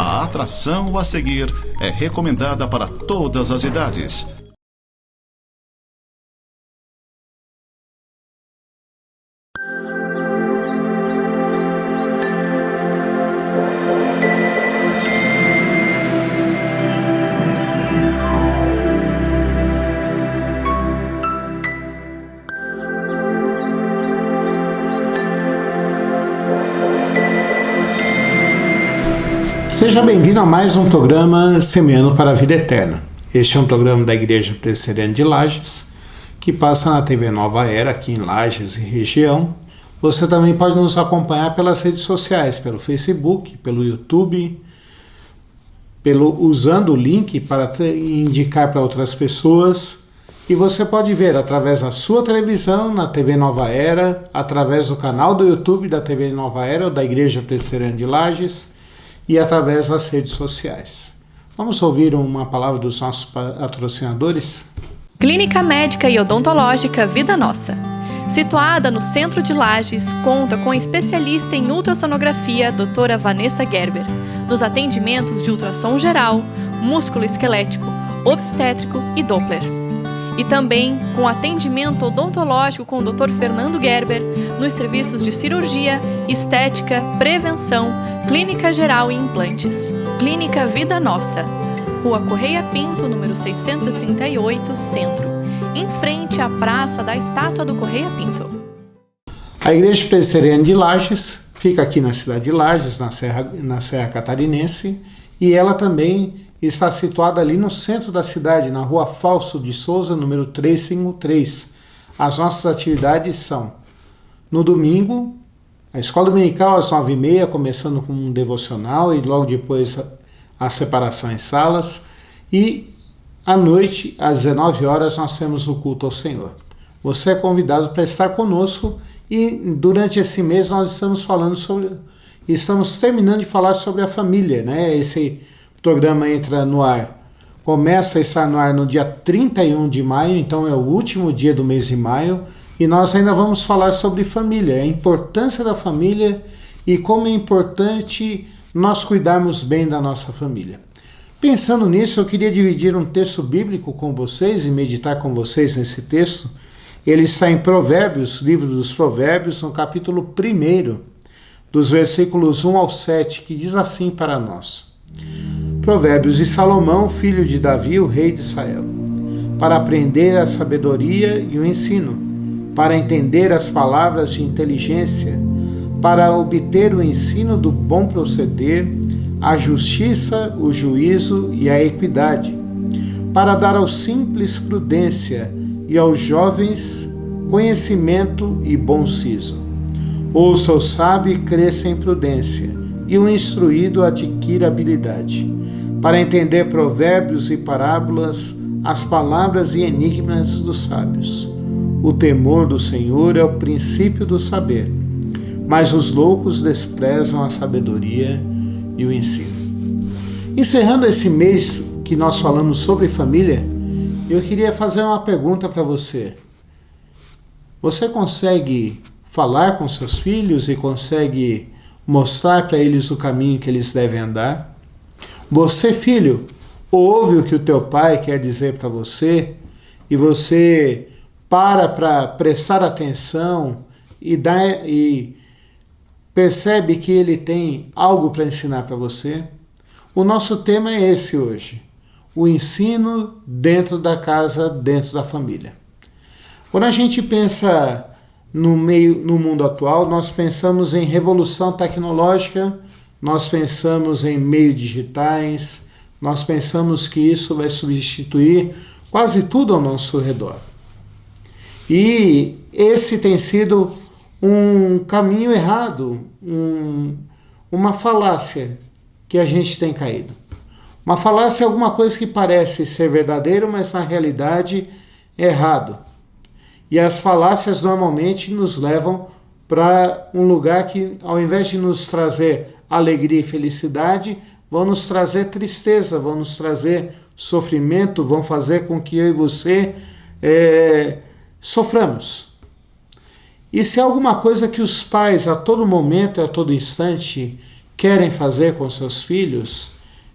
A atração a seguir é recomendada para todas as idades. Seja bem-vindo a mais um programa Semeando para a Vida Eterna. Este é um programa da Igreja Presbiteriana de Lages, que passa na TV Nova Era, aqui em Lages e região. Você também pode nos acompanhar pelas redes sociais, pelo Facebook, pelo YouTube, usando o link para indicar para outras pessoas. E você pode ver através da sua televisão, na TV Nova Era, através do canal do YouTube da TV Nova Era, ou da Igreja Presbiteriana de Lages, e através das redes sociais. Vamos ouvir uma palavra dos nossos patrocinadores? Clínica Médica e Odontológica Vida Nossa. Situada no centro de Lages, conta com a especialista em ultrassonografia, doutora Vanessa Gerber, nos atendimentos de ultrassom geral, músculo esquelético, obstétrico e Doppler. E também com atendimento odontológico com o Dr. Fernando Gerber, nos serviços de cirurgia, estética, prevenção, clínica geral e implantes. Clínica Vida Nossa, Rua Correia Pinto, número 638, Centro, em frente à Praça da Estátua do Correia Pinto. A Igreja Presbiteriana de Lages fica aqui na cidade de Lages, na Serra Catarinense, e ela também está situada ali no centro da cidade, na Rua Fausto de Souza, número 353. As nossas atividades são no domingo, a escola dominical às 9h30, começando com um devocional e logo depois a separação em salas. E à noite, às 19 horas, nós temos o culto ao Senhor. Você é convidado para estar conosco e durante esse mês nós estamos terminando de falar sobre a família, né? Esse programa entra no ar, começa a estar no ar no dia 31 de maio, então é o último dia do mês de maio, e nós ainda vamos falar sobre família, a importância da família e como é importante nós cuidarmos bem da nossa família. Pensando nisso, eu queria dividir um texto bíblico com vocês e meditar com vocês nesse texto. Ele está em Provérbios, livro dos Provérbios, no capítulo 1, dos versículos 1 ao 7, que diz assim para nós: Provérbios de Salomão, filho de Davi, o rei de Israel, para aprender a sabedoria e o ensino, para entender as palavras de inteligência, para obter o ensino do bom proceder, a justiça, o juízo e a equidade, para dar aos simples prudência e aos jovens conhecimento e bom siso. Ouça o sábio e cresça em prudência, e o instruído adquira habilidade, para entender provérbios e parábolas, as palavras e enigmas dos sábios. O temor do Senhor é o princípio do saber, mas os loucos desprezam a sabedoria e o ensino. Encerrando esse mês que nós falamos sobre família, eu queria fazer uma pergunta para você. Você consegue falar com seus filhos e consegue mostrar para eles o caminho que eles devem andar? Você, filho, ouve o que o teu pai quer dizer para você e você para prestar atenção e percebe que ele tem algo para ensinar para você? O nosso tema é esse hoje: o ensino dentro da casa, dentro da família. Quando a gente pensa no mundo atual, nós pensamos em revolução tecnológica, nós pensamos em meios digitais, nós pensamos que isso vai substituir quase tudo ao nosso redor. E esse tem sido um caminho errado, uma falácia que a gente tem caído. Uma falácia é alguma coisa que parece ser verdadeiro, mas na realidade é errado. E as falácias normalmente nos levam para um lugar que, ao invés de nos trazer alegria e felicidade, vão nos trazer tristeza, vão nos trazer sofrimento, vão fazer com que eu e você soframos. E se há alguma coisa que os pais a todo momento, a todo instante, querem fazer com seus filhos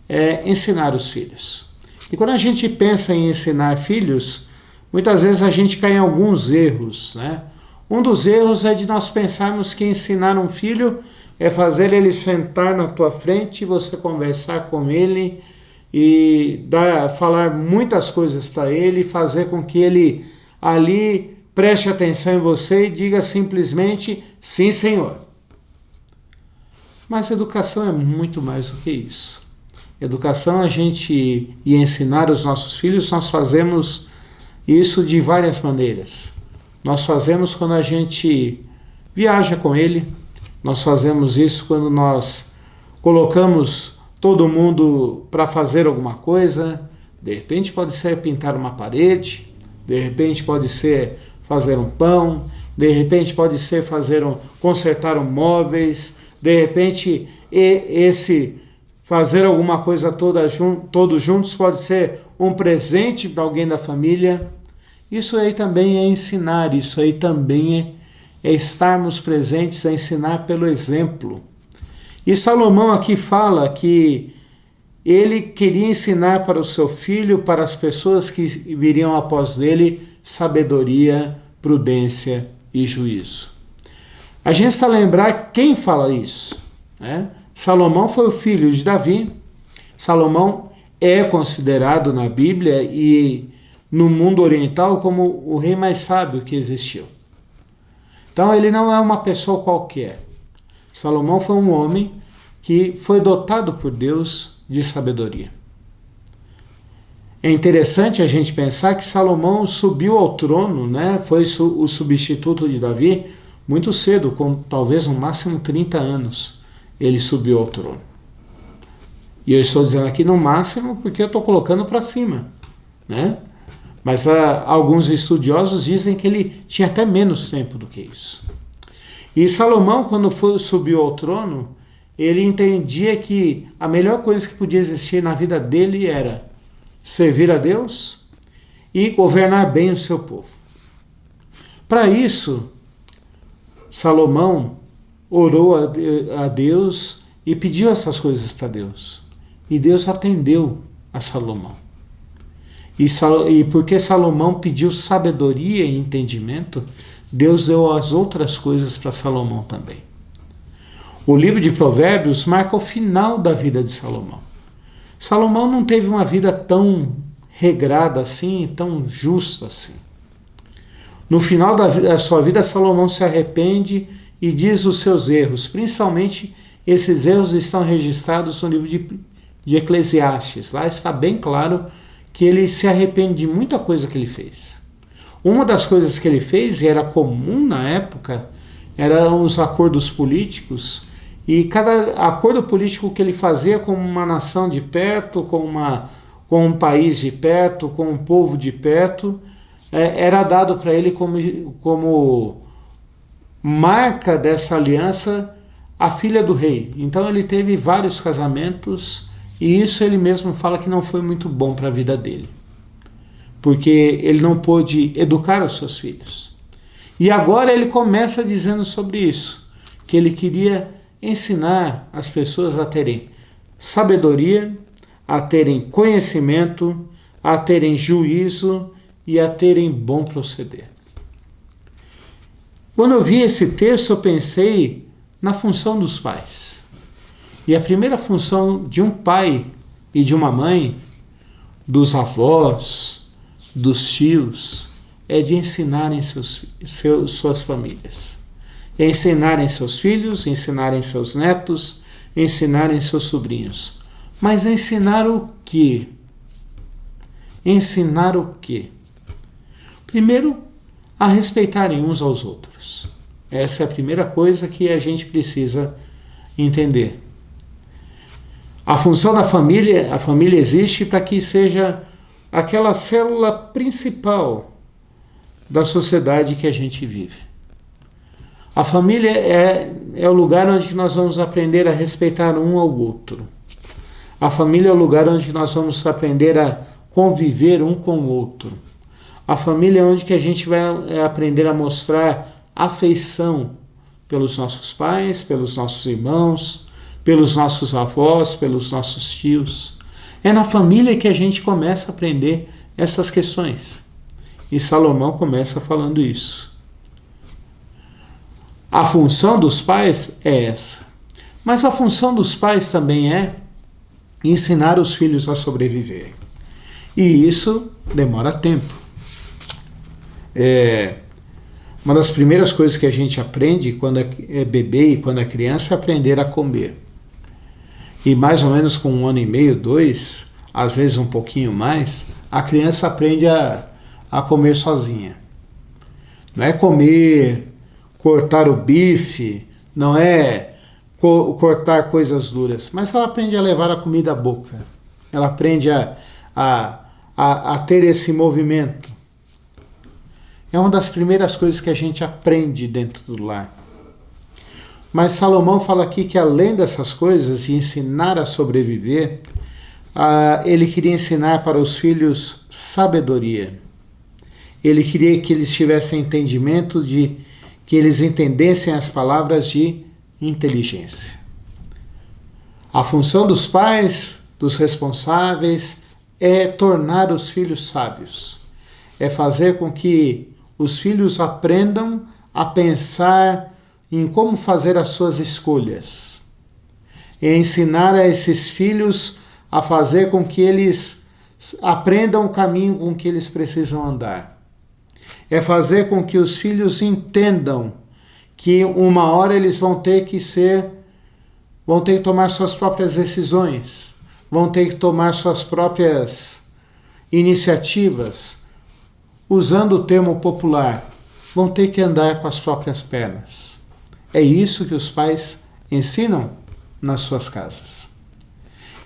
é ensinar os filhos. E quando a gente pensa em ensinar filhos, muitas vezes a gente cai em alguns erros, né? Um dos erros é de nós pensarmos que ensinar um filho é fazer ele sentar na tua frente e você conversar com ele e falar muitas coisas para ele, fazer com que ele ali preste atenção em você e diga simplesmente sim, senhor. Mas educação é muito mais do que isso. Educação e ensinar os nossos filhos, nós fazemos isso de várias maneiras. Nós fazemos quando a gente viaja com ele, nós fazemos isso quando nós colocamos todo mundo para fazer alguma coisa. De repente pode ser pintar uma parede, de repente pode ser fazer um pão, de repente pode ser consertar móveis, de repente fazer alguma coisa todos juntos pode ser um presente para alguém da família. Isso aí também é ensinar, isso aí também é estarmos presentes, a ensinar pelo exemplo. E Salomão aqui fala que ele queria ensinar para o seu filho, para as pessoas que viriam após ele, sabedoria, prudência e juízo. A gente precisa lembrar quem fala isso, né? Salomão foi o filho de Davi. Salomão é considerado na Bíblia e no mundo oriental como o rei mais sábio que existiu. Então ele não é uma pessoa qualquer. Salomão foi um homem que foi dotado por Deus de sabedoria. É interessante a gente pensar que Salomão subiu ao trono, né? Foi o substituto de Davi muito cedo, com talvez no máximo 30 anos, ele subiu ao trono. E eu estou dizendo aqui no máximo porque eu estou colocando para cima, né? Mas alguns estudiosos dizem que ele tinha até menos tempo do que isso. E Salomão, quando subiu ao trono, ele entendia que a melhor coisa que podia existir na vida dele era servir a Deus e governar bem o seu povo. Para isso, Salomão orou a Deus e pediu essas coisas para Deus. E Deus atendeu a Salomão. E porque Salomão pediu sabedoria e entendimento, Deus deu as outras coisas para Salomão também. O livro de Provérbios marca o final da vida de Salomão. Salomão não teve uma vida tão regrada assim, tão justa assim. No final da sua vida, Salomão se arrepende e diz os seus erros. Principalmente, esses erros estão registrados no livro de Eclesiastes. Lá está bem claro que ele se arrepende de muita coisa que ele fez. Uma das coisas que ele fez, e era comum na época, eram os acordos políticos, e cada acordo político que ele fazia com uma nação de perto, com um país de perto, com um povo de perto, era dado para ele como marca dessa aliança a filha do rei. Então ele teve vários casamentos, e isso ele mesmo fala que não foi muito bom para a vida dele, porque ele não pôde educar os seus filhos. E agora ele começa dizendo sobre isso, que ele queria ensinar as pessoas a terem sabedoria, a terem conhecimento, a terem juízo e a terem bom proceder. Quando eu vi esse texto, eu pensei na função dos pais. E a primeira função de um pai e de uma mãe, dos avós, dos tios, é de ensinarem suas famílias. É ensinarem seus filhos, ensinarem seus netos, ensinarem seus sobrinhos. Mas ensinar o quê? Ensinar o quê? Primeiro, a respeitarem uns aos outros. Essa é a primeira coisa que a gente precisa entender. A função da família, a família existe para que seja aquela célula principal da sociedade que a gente vive. A família é o lugar onde nós vamos aprender a respeitar um ao outro. A família é o lugar onde nós vamos aprender a conviver um com o outro. A família é onde que a gente vai aprender a mostrar afeição pelos nossos pais, pelos nossos irmãos, pelos nossos avós, pelos nossos tios. É na família que a gente começa a aprender essas questões. E Salomão começa falando isso. A função dos pais é essa. Mas a função dos pais também é ensinar os filhos a sobreviverem. E isso demora tempo. Uma das primeiras coisas que a gente aprende quando é bebê e quando é criança é aprender a comer. E mais ou menos com 1 ano e meio, 2, às vezes um pouquinho mais, a criança aprende a comer sozinha. Não é comer, cortar o bife, não é cortar coisas duras, mas ela aprende a levar a comida à boca. Ela aprende a ter esse movimento. É uma das primeiras coisas que a gente aprende dentro do lar. Mas Salomão fala aqui que além dessas coisas, de ensinar a sobreviver, ele queria ensinar para os filhos sabedoria. Ele queria que eles tivessem entendimento que eles entendessem as palavras de inteligência. A função dos pais, dos responsáveis, é tornar os filhos sábios. É fazer com que os filhos aprendam a pensar em como fazer as suas escolhas. É ensinar a esses filhos a fazer com que eles aprendam o caminho com que eles precisam andar. É fazer com que os filhos entendam que uma hora eles vão ter que tomar suas próprias decisões, vão ter que tomar suas próprias iniciativas, usando o termo popular, vão ter que andar com as próprias pernas. É isso que os pais ensinam nas suas casas.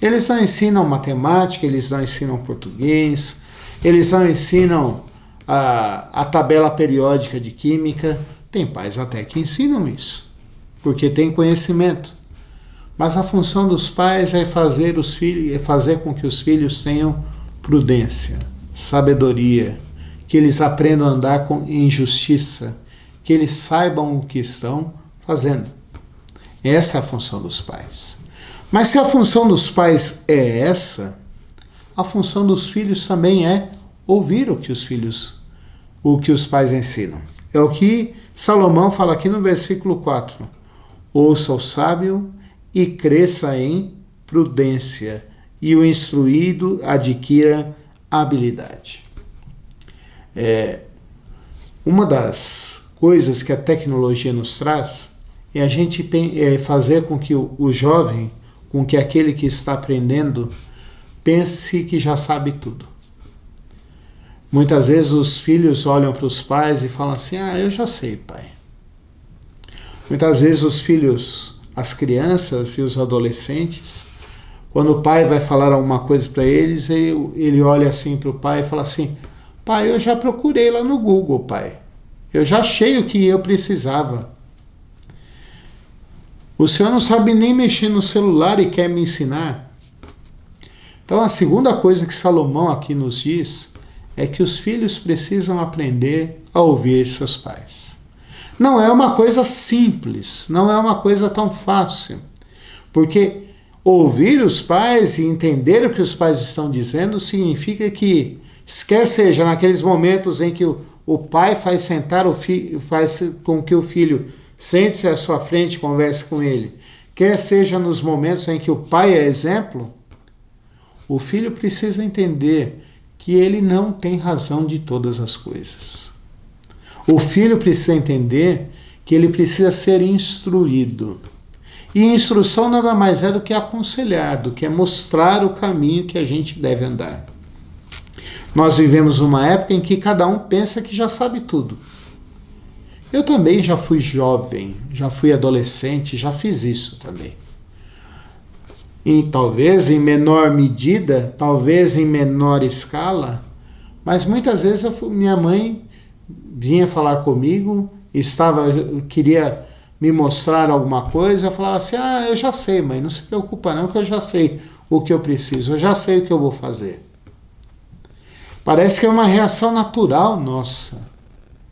Eles não ensinam matemática, eles não ensinam português, eles não ensinam a tabela periódica de química. Tem pais até que ensinam isso, porque tem conhecimento. Mas a função dos pais é fazer com que os filhos tenham prudência, sabedoria, que eles aprendam a andar em justiça, que eles saibam o que estão fazendo. Essa é a função dos pais. Mas se a função dos pais é essa, a função dos filhos também é ouvir o que os pais ensinam. É o que Salomão fala aqui no versículo 4. Ouça o sábio e cresça em prudência, e o instruído adquira habilidade. Uma das coisas que a tecnologia nos traz é a gente fazer com que o jovem, com que aquele que está aprendendo, pense que já sabe tudo. Muitas vezes os filhos olham para os pais e falam assim: eu já sei, pai. Muitas vezes os filhos, as crianças e os adolescentes, quando o pai vai falar alguma coisa para eles, ele olha assim para o pai e fala assim: pai, eu já procurei lá no Google, pai. Eu já achei o que eu precisava. O senhor não sabe nem mexer no celular e quer me ensinar? Então a segunda coisa que Salomão aqui nos diz é que os filhos precisam aprender a ouvir seus pais. Não é uma coisa simples, não é uma coisa tão fácil, porque ouvir os pais e entender o que os pais estão dizendo significa que, quer seja naqueles momentos em que o pai faz sentar o filho, faz com que o filho sente-se à sua frente e converse com ele, quer seja nos momentos em que o pai é exemplo, o filho precisa entender que ele não tem razão de todas as coisas. O filho precisa entender que ele precisa ser instruído. E instrução nada mais é do que aconselhar, do que mostrar o caminho que a gente deve andar. Nós vivemos uma época em que cada um pensa que já sabe tudo. Eu também já fui jovem, já fui adolescente, já fiz isso também. E talvez em menor medida, talvez em menor escala, mas muitas vezes minha mãe vinha falar comigo, queria me mostrar alguma coisa, eu falava assim: eu já sei, mãe, não se preocupa não, que eu já sei o que eu preciso, eu já sei o que eu vou fazer. Parece que é uma reação natural nossa,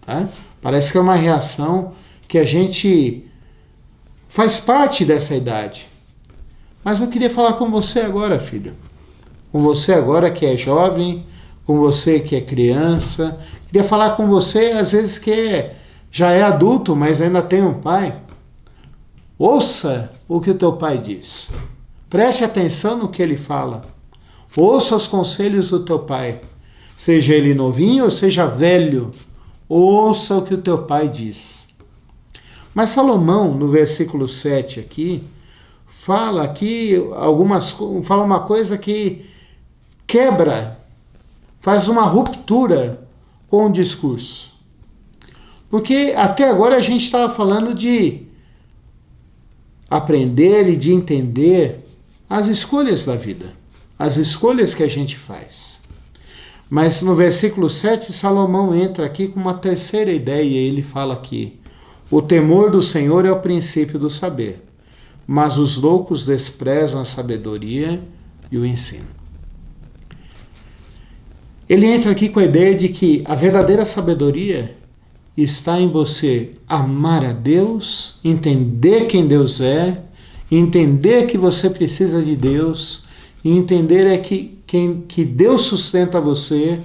tá? Parece que é uma reação que a gente faz parte dessa idade. Mas eu queria falar com você agora, filho. Com você agora que é jovem, com você que é criança. Queria falar com você, às vezes, que já é adulto, mas ainda tem um pai. Ouça o que o teu pai diz. Preste atenção no que ele fala. Ouça os conselhos do teu pai. Seja ele novinho ou seja velho, ouça o que o teu pai diz. Mas Salomão, no versículo 7 aqui, fala uma coisa que quebra, faz uma ruptura com o discurso. Porque até agora a gente estava falando de aprender e de entender as escolhas da vida, as escolhas que a gente faz. Mas no versículo 7, Salomão entra aqui com uma terceira ideia, ele fala aqui: o temor do Senhor é o princípio do saber, mas os loucos desprezam a sabedoria e o ensino. Ele entra aqui com a ideia de que a verdadeira sabedoria está em você amar a Deus, entender quem Deus é, entender que você precisa de Deus, e entender que Deus sustenta você,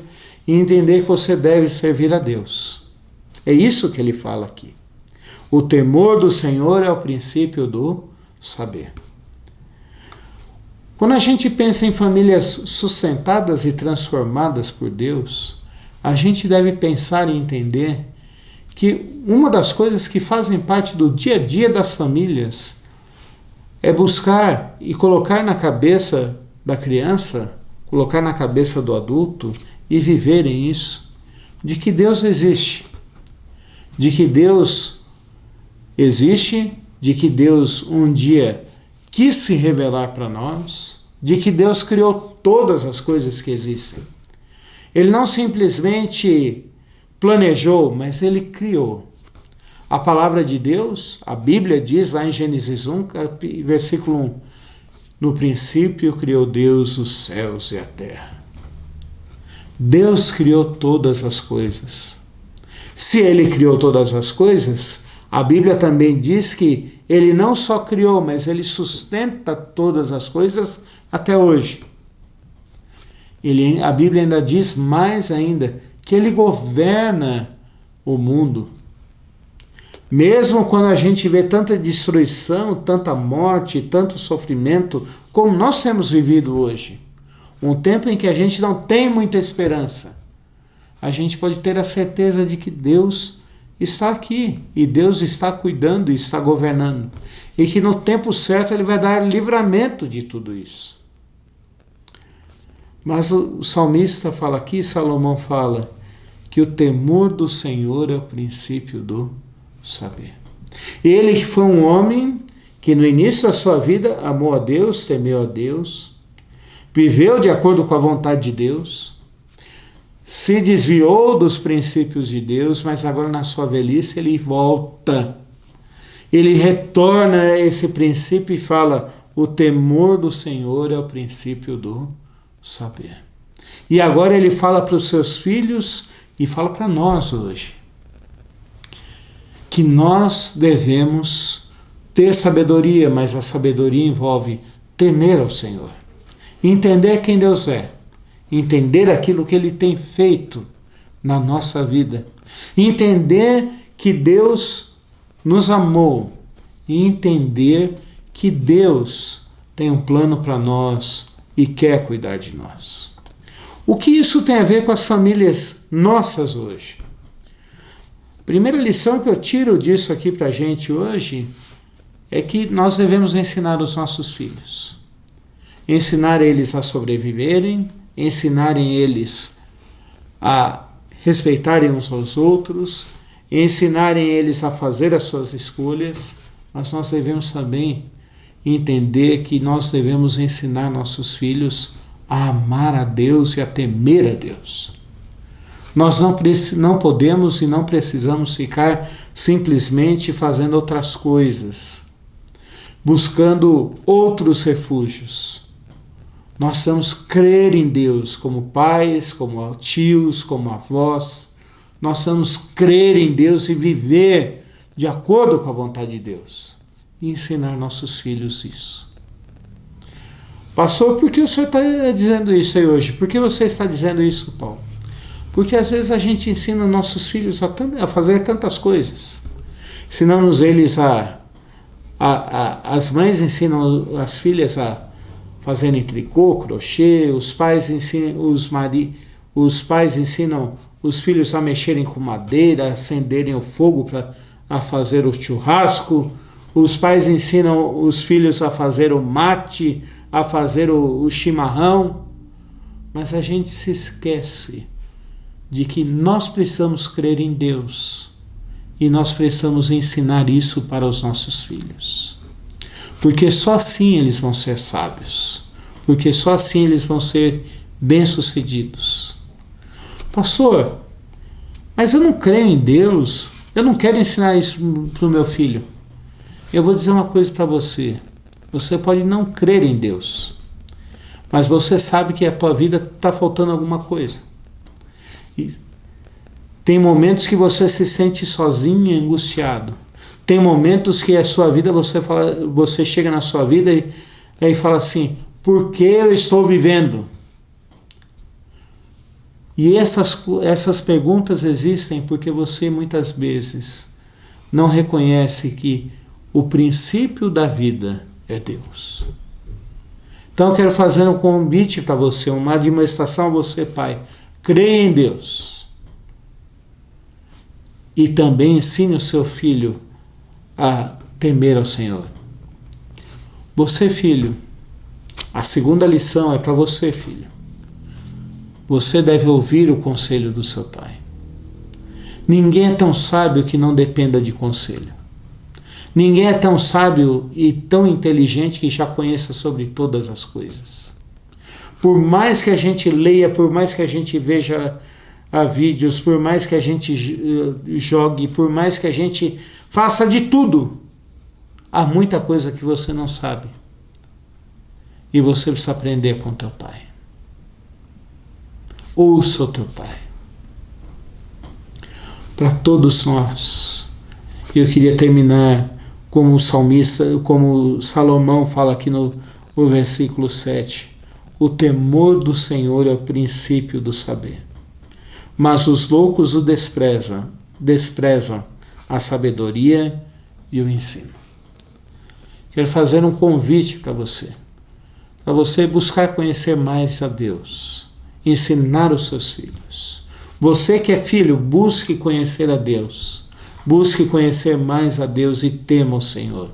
e entender que você deve servir a Deus. É isso que ele fala aqui. O temor do Senhor é o princípio do saber. Quando a gente pensa em famílias sustentadas e transformadas por Deus, a gente deve pensar e entender que uma das coisas que fazem parte do dia a dia das famílias é buscar e colocar na cabeça da criança, colocar na cabeça do adulto e viverem isso, de que Deus existe, de que Deus existe, de que Deus um dia quis se revelar para nós, de que Deus criou todas as coisas que existem. Ele não simplesmente planejou, mas ele criou. A palavra de Deus, a Bíblia diz lá em Gênesis 1, versículo 1, no princípio criou Deus os céus e a terra. Deus criou todas as coisas. Se ele criou todas as coisas, a Bíblia também diz que ele não só criou, mas ele sustenta todas as coisas até hoje. A Bíblia ainda diz mais ainda, que ele governa o mundo. Mesmo quando a gente vê tanta destruição, tanta morte, tanto sofrimento, como nós temos vivido hoje, um tempo em que a gente não tem muita esperança, a gente pode ter a certeza de que Deus está aqui, e Deus está cuidando e está governando, e que no tempo certo ele vai dar livramento de tudo isso. Mas o salmista fala aqui, Salomão fala, que o temor do Senhor é o princípio do saber. Ele que foi um homem que no início da sua vida amou a Deus, temeu a Deus, viveu de acordo com a vontade de Deus, se desviou dos princípios de Deus, mas agora na sua velhice ele volta. Ele retorna a esse princípio e fala, o temor do Senhor é o princípio do saber. E agora ele fala para os seus filhos e fala para nós hoje, que nós devemos ter sabedoria, mas a sabedoria envolve temer ao Senhor, entender quem Deus é, entender aquilo que Ele tem feito na nossa vida, entender que Deus nos amou e entender que Deus tem um plano para nós e quer cuidar de nós. O que isso tem a ver com as famílias nossas hoje? A primeira lição que eu tiro disso aqui para a gente hoje é que nós devemos ensinar os nossos filhos. Ensinar eles a sobreviverem, ensinarem eles a respeitarem uns aos outros, ensinarem eles a fazer as suas escolhas, mas nós devemos também entender que nós devemos ensinar nossos filhos a amar a Deus e a temer a Deus. Nós não podemos e não precisamos ficar simplesmente fazendo outras coisas, buscando outros refúgios. Nós precisamos crer em Deus como pais, como tios, como avós. Nós precisamos crer em Deus e viver de acordo com a vontade de Deus. E ensinar nossos filhos isso. Pastor, por que o senhor está dizendo isso aí hoje? Por que você está dizendo isso, Paulo? Porque às vezes a gente ensina nossos filhos a fazer tantas coisas. Ensinamos eles as mães ensinam as filhas a fazerem tricô, crochê, os pais ensinam os filhos a mexerem com madeira, a acenderem o fogo a fazer o churrasco, os pais ensinam os filhos a fazer o mate, a fazer o chimarrão, mas a gente se esquece de que nós precisamos crer em Deus e nós precisamos ensinar isso para os nossos filhos. Porque só assim eles vão ser sábios, porque só assim eles vão ser bem-sucedidos. Pastor, mas eu não creio em Deus, eu não quero ensinar isso para o meu filho. Eu vou dizer uma coisa para você. Você pode não crer em Deus, mas você sabe que a tua vida está faltando alguma coisa. E tem momentos que você se sente sozinho e angustiado. Tem momentos que a sua vida, você chega na sua vida e fala assim, por que eu estou vivendo? E essas perguntas existem porque você muitas vezes não reconhece que o princípio da vida é Deus. Então eu quero fazer um convite para você, uma admoestação a você, pai. Creia em Deus. E também ensine o seu filho a temer ao Senhor. Você, filho, a segunda lição é para você, filho. Você deve ouvir o conselho do seu pai. Ninguém é tão sábio que não dependa de conselho. Ninguém é tão sábio e tão inteligente que já conheça sobre todas as coisas. Por mais que a gente leia, por mais que a gente veja vídeos, por mais que a gente jogue, por mais que a gente faça de tudo, há muita coisa que você não sabe. E você precisa aprender com teu pai. Ouça o teu pai. Para todos nós. Eu queria terminar como o salmista, como Salomão fala aqui no versículo 7. O temor do Senhor é o princípio do saber. Mas os loucos o desprezam a sabedoria e o ensino. Quero fazer um convite para você buscar conhecer mais a Deus, ensinar os seus filhos. Você que é filho, busque conhecer a Deus, busque conhecer mais a Deus e tema o Senhor,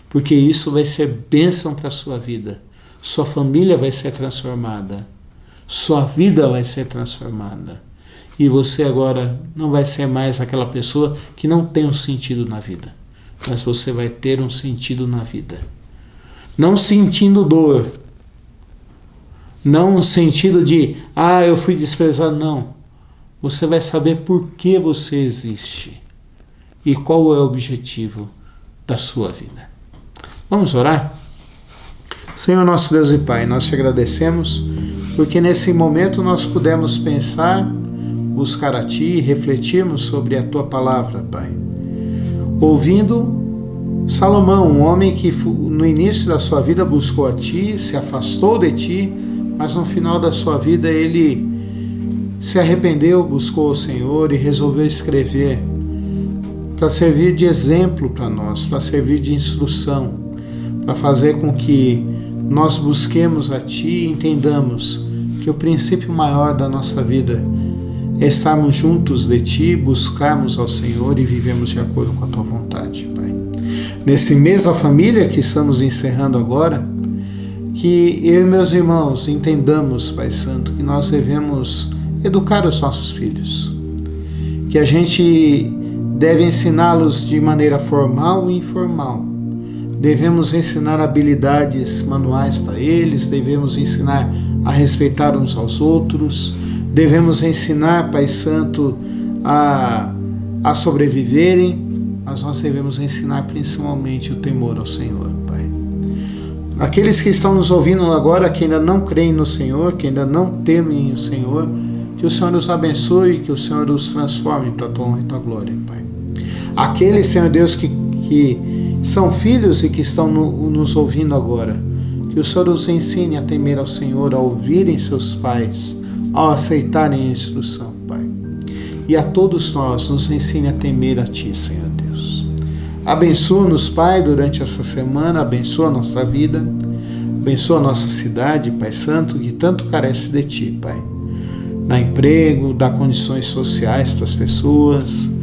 porque isso vai ser bênção para a sua vida. Sua família vai ser transformada, sua vida vai ser transformada. E você agora não vai ser mais aquela pessoa que não tem um sentido na vida, mas você vai ter um sentido na vida. Não sentindo dor, não um sentido de, eu fui desprezado, não. Você vai saber por que você existe e qual é o objetivo da sua vida. Vamos orar? Senhor nosso Deus e Pai, nós te agradecemos porque nesse momento nós pudemos pensar, buscar a Ti e refletirmos sobre a Tua palavra, Pai. Ouvindo Salomão, um homem que no início da sua vida buscou a Ti, se afastou de Ti, mas no final da sua vida ele se arrependeu, buscou o Senhor e resolveu escrever para servir de exemplo para nós, para servir de instrução, para fazer com que nós busquemos a Ti e entendamos que o princípio maior da nossa vida é estarmos juntos de Ti, buscarmos ao Senhor e vivemos de acordo com a Tua vontade, Pai. Nesse mês da família que estamos encerrando agora, que eu e meus irmãos entendamos, Pai Santo, que nós devemos educar os nossos filhos, que a gente deve ensiná-los de maneira formal e informal. Devemos ensinar habilidades manuais para eles, devemos ensinar a respeitar uns aos outros, devemos ensinar, Pai Santo, a sobreviverem, mas nós devemos ensinar principalmente o temor ao Senhor, Pai. Aqueles que estão nos ouvindo agora, que ainda não creem no Senhor, que ainda não temem o Senhor, que o Senhor os abençoe, que o Senhor os transforme para a Tua honra e Tua glória, Pai. Aqueles, Senhor Deus, que são filhos e que estão nos ouvindo agora, Que o Senhor os ensine a temer ao Senhor, a ouvirem seus pais, ao aceitarem a instrução, Pai. E a todos nós nos ensine a temer a Ti, Senhor Deus. Abençoa-nos, Pai, durante essa semana, abençoa a nossa vida, abençoa a nossa cidade, Pai Santo, que tanto carece de Ti, Pai. Dá emprego, dá condições sociais para as pessoas,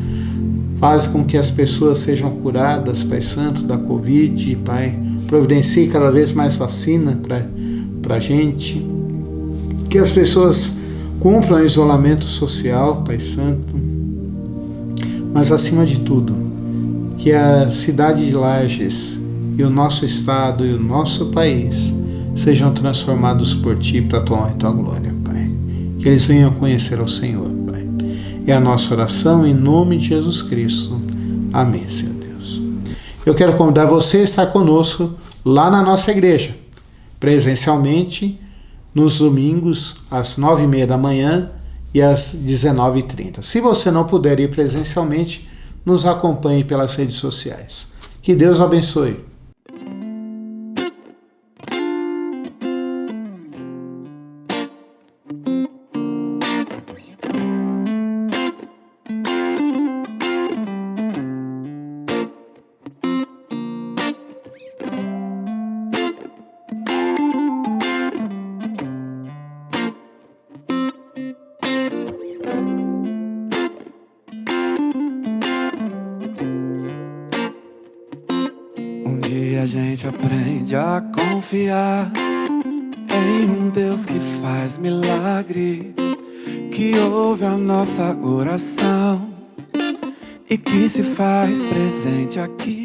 faz com que as pessoas sejam curadas, Pai Santo, da Covid, Pai. Providencie cada vez mais vacina para a gente. Que as pessoas cumpram o isolamento social, Pai Santo. Mas, acima de tudo, que a cidade de Lages e o nosso estado e o nosso país sejam transformados por Ti para a Tua honra e Tua glória, Pai. Que eles venham conhecer ao Senhor, Pai. É a nossa oração em nome de Jesus Cristo. Amém, Senhor Deus. Eu quero convidar você a estar conosco lá na nossa igreja, presencialmente, nos domingos, às 9h30 da manhã e às 19h30. Se você não puder ir presencialmente, nos acompanhe pelas redes sociais. Que Deus abençoe. A gente aprende a confiar em um Deus que faz milagres, que ouve a nossa oração e que se faz presente aqui.